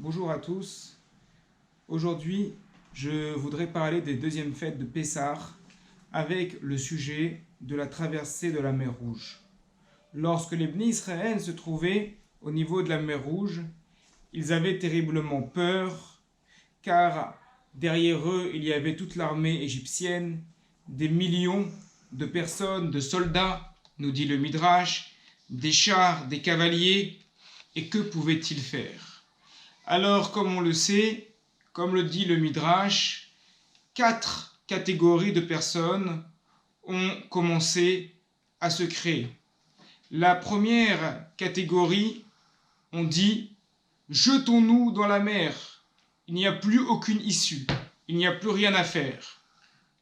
Bonjour à tous. Aujourd'hui, je voudrais parler des deuxièmes fêtes de Pessah avec le sujet de la traversée de la mer Rouge. Lorsque les Bnei Israël se trouvaient au niveau de la mer Rouge, ils avaient terriblement peur car derrière eux, il y avait toute l'armée égyptienne, des millions de personnes, de soldats, nous dit le Midrash, des chars, des cavaliers, et que pouvaient-ils faire? Alors, comme on le sait, comme le dit le Midrash, 4 catégories de personnes ont commencé à se créer. La première catégorie, on dit « Jetons-nous dans la mer, il n'y a plus aucune issue, il n'y a plus rien à faire ».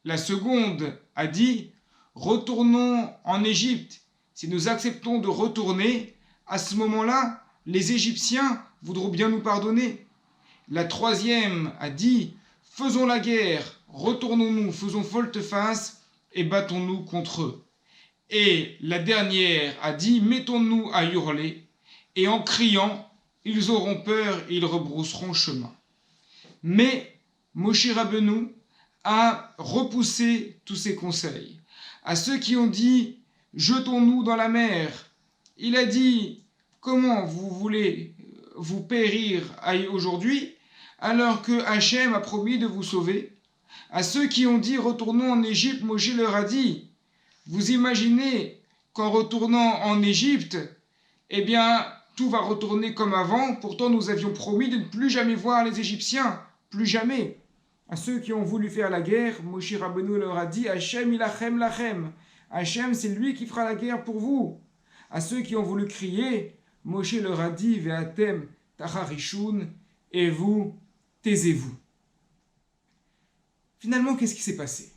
La seconde a dit « Retournons en Égypte, si nous acceptons de retourner, à ce moment-là, les Égyptiens voudront bien nous pardonner. » La troisième a dit « Faisons la guerre, retournons-nous, faisons volte-face et battons-nous contre eux. » Et la dernière a dit « Mettons-nous à hurler, et en criant, ils auront peur et ils rebrousseront chemin. » Mais Moshe Rabbeinu a repoussé tous ces conseils. À ceux qui ont dit « Jetons-nous dans la mer », il a dit « Comment vous voulez vous périr aujourd'hui alors que Hachem a promis de vous sauver ?» À ceux qui ont dit « Retournons en Égypte », Moshe leur a dit « Vous imaginez qu'en retournant en Égypte, eh bien, tout va retourner comme avant, pourtant nous avions promis de ne plus jamais voir les Égyptiens, plus jamais. » À ceux qui ont voulu faire la guerre, Moshe Rabbeinu leur a dit « Hachem ilachem lachem » Hachem, c'est lui qui fera la guerre pour vous. À ceux qui ont voulu crier, Moshe leur a dit « Ve'atem tacharishun » et vous, taisez-vous. Finalement, qu'est-ce qui s'est passé?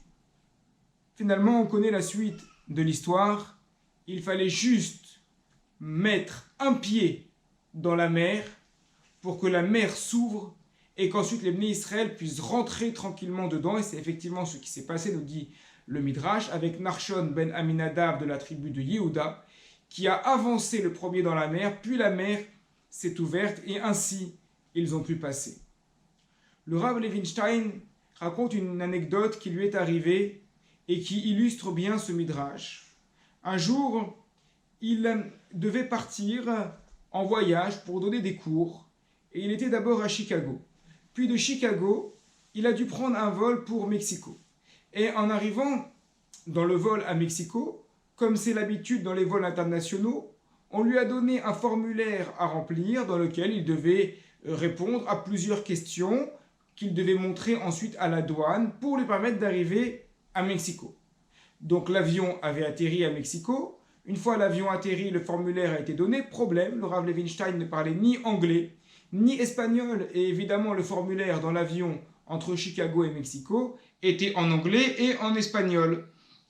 Finalement, on connaît la suite de l'histoire. Il fallait juste mettre un pied dans la mer pour que la mer s'ouvre et qu'ensuite les Bnei Israël puissent rentrer tranquillement dedans. Et c'est effectivement ce qui s'est passé, nous dit le Midrash, avec Narshon ben Aminadab de la tribu de Yehuda, qui a avancé le premier dans la mer, puis la mer s'est ouverte et ainsi ils ont pu passer. Le Rav Levinstein raconte une anecdote qui lui est arrivée et qui illustre bien ce Midrash. Un jour, il devait partir en voyage pour donner des cours et il était d'abord à Chicago. Puis de Chicago, il a dû prendre un vol pour Mexico. Et en arrivant dans le vol à Mexico, comme c'est l'habitude dans les vols internationaux, on lui a donné un formulaire à remplir dans lequel il devait répondre à plusieurs questions qu'il devait montrer ensuite à la douane pour lui permettre d'arriver à Mexico. Donc l'avion avait atterri à Mexico. Une fois l'avion atterri, le formulaire a été donné. Problème, le Rav Levinstein ne parlait ni anglais, ni espagnol. Et évidemment, le formulaire dans l'avion entre Chicago et Mexico était en anglais et en espagnol.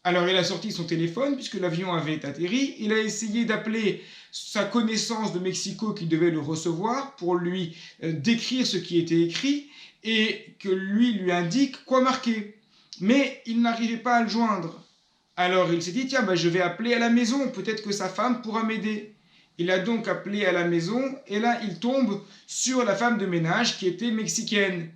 Alors il a sorti son téléphone puisque l'avion avait atterri. Il a essayé d'appeler sa connaissance de Mexico qui devait le recevoir pour lui décrire ce qui était écrit et que lui indique quoi marquer. Mais il n'arrivait pas à le joindre. Alors il s'est dit, tiens, je vais appeler à la maison, peut-être que sa femme pourra m'aider. Il a donc appelé à la maison et là il tombe sur la femme de ménage qui était mexicaine.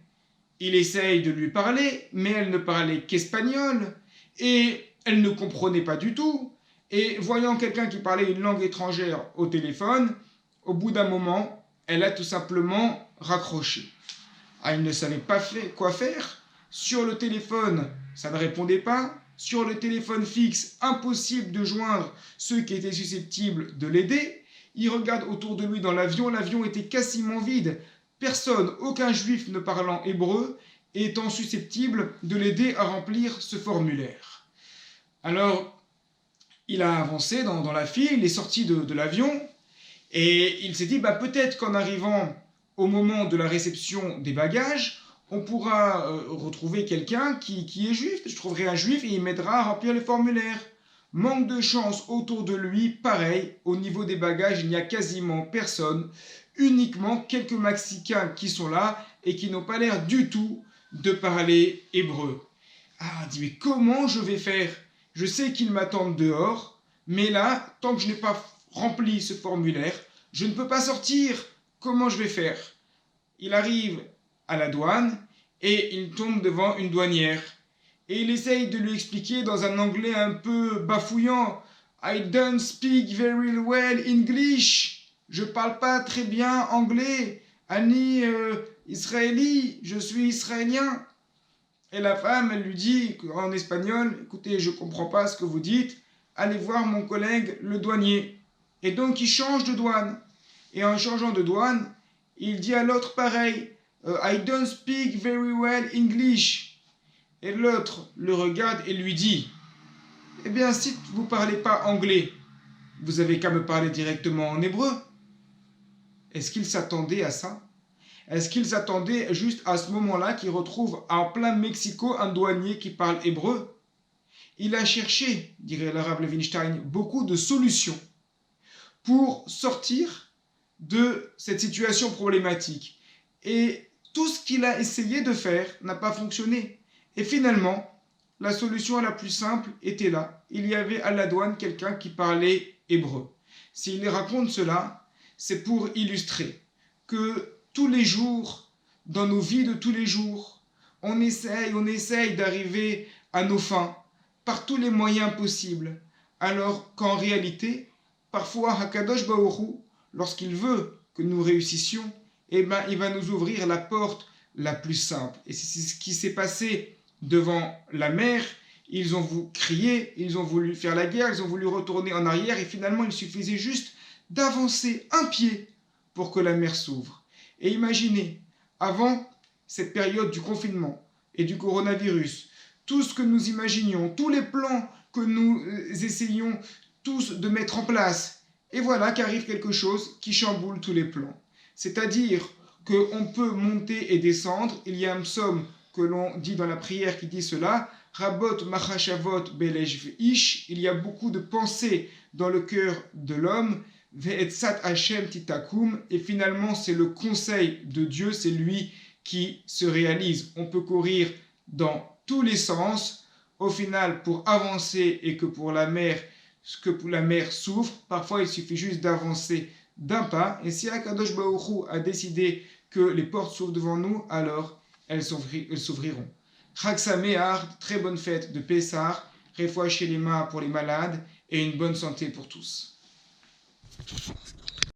Il essaye de lui parler, mais elle ne parlait qu'espagnol et elle ne comprenait pas du tout. Et voyant quelqu'un qui parlait une langue étrangère au téléphone, au bout d'un moment, elle a tout simplement raccroché. Ah, il ne savait pas quoi faire. Sur le téléphone, ça ne répondait pas. Sur le téléphone fixe, impossible de joindre ceux qui étaient susceptibles de l'aider. Il regarde autour de lui dans l'avion, l'avion était quasiment vide. Personne, aucun juif ne parlant hébreu, étant susceptible de l'aider à remplir ce formulaire. Alors, il a avancé dans la file, il est sorti de l'avion, et il s'est dit, peut-être qu'en arrivant au moment de la réception des bagages, on pourra retrouver quelqu'un qui est juif. Je trouverai un juif et il m'aidera à remplir le formulaire. Manque de chance autour de lui, pareil, au niveau des bagages, il n'y a quasiment personne, uniquement quelques Mexicains qui sont là et qui n'ont pas l'air du tout de parler hébreu. Ah, il dit, mais comment je vais faire? Je sais qu'ils m'attendent dehors, mais là, tant que je n'ai pas rempli ce formulaire, je ne peux pas sortir. Comment je vais faire? il arrive à la douane et il tombe devant une douanière. Et il essaye de lui expliquer dans un anglais un peu bafouillant. I don't speak very well English. Je parle pas très bien anglais. Annie israéli, je suis israélien. Et la femme, elle lui dit en espagnol, écoutez, je comprends pas ce que vous dites. Allez voir mon collègue le douanier. Et donc il change de douane. Et en changeant de douane, il dit à l'autre pareil. I don't speak very well English. Et l'autre le regarde et lui dit, eh bien, si vous ne parlez pas anglais, vous avez qu'à me parler directement en hébreu. Est-ce qu'il s'attendait à ça? Est-ce qu'il s'attendait juste à ce moment-là qu'il retrouve en plein Mexico un douanier qui parle hébreu? Il a cherché, dirait l'arabe Levinstein, beaucoup de solutions pour sortir de cette situation problématique. Et tout ce qu'il a essayé de faire n'a pas fonctionné. Et finalement, la solution la plus simple était là. Il y avait à la douane quelqu'un qui parlait hébreu. S'il raconte cela, c'est pour illustrer que tous les jours, dans nos vies de tous les jours, on essaye d'arriver à nos fins par tous les moyens possibles. Alors qu'en réalité, parfois Hakadosh Baruch Hu, lorsqu'il veut que nous réussissions, eh ben, il va nous ouvrir la porte la plus simple. Et c'est ce qui s'est passé devant la mer. Ils ont voulu crier, ils ont voulu faire la guerre, ils ont voulu retourner en arrière et finalement il suffisait juste d'avancer un pied pour que la mer s'ouvre. Et imaginez, avant cette période du confinement et du coronavirus, tout ce que nous imaginions, tous les plans que nous essayions tous de mettre en place, et voilà qu'arrive quelque chose qui chamboule tous les plans. C'est-à-dire qu'on peut monter et descendre. Il y a un psaume que l'on dit dans la prière qui dit cela. Rabot machashavot belej ish. Il y a beaucoup de pensées dans le cœur de l'homme. Ve'etzat Hashem titakum. Et finalement, c'est le conseil de Dieu, c'est lui qui se réalise. On peut courir dans tous les sens. Au final, pour avancer et que pour la mer s'ouvre, parfois il suffit juste d'avancer d'un pas. Et si Akadosh Baruch Hu a décidé que les portes s'ouvrent devant nous, alors elles s'ouvriront. Chag Sameach, très bonne fête de Pessah, Refoua Shelema pour les malades et une bonne santé pour tous.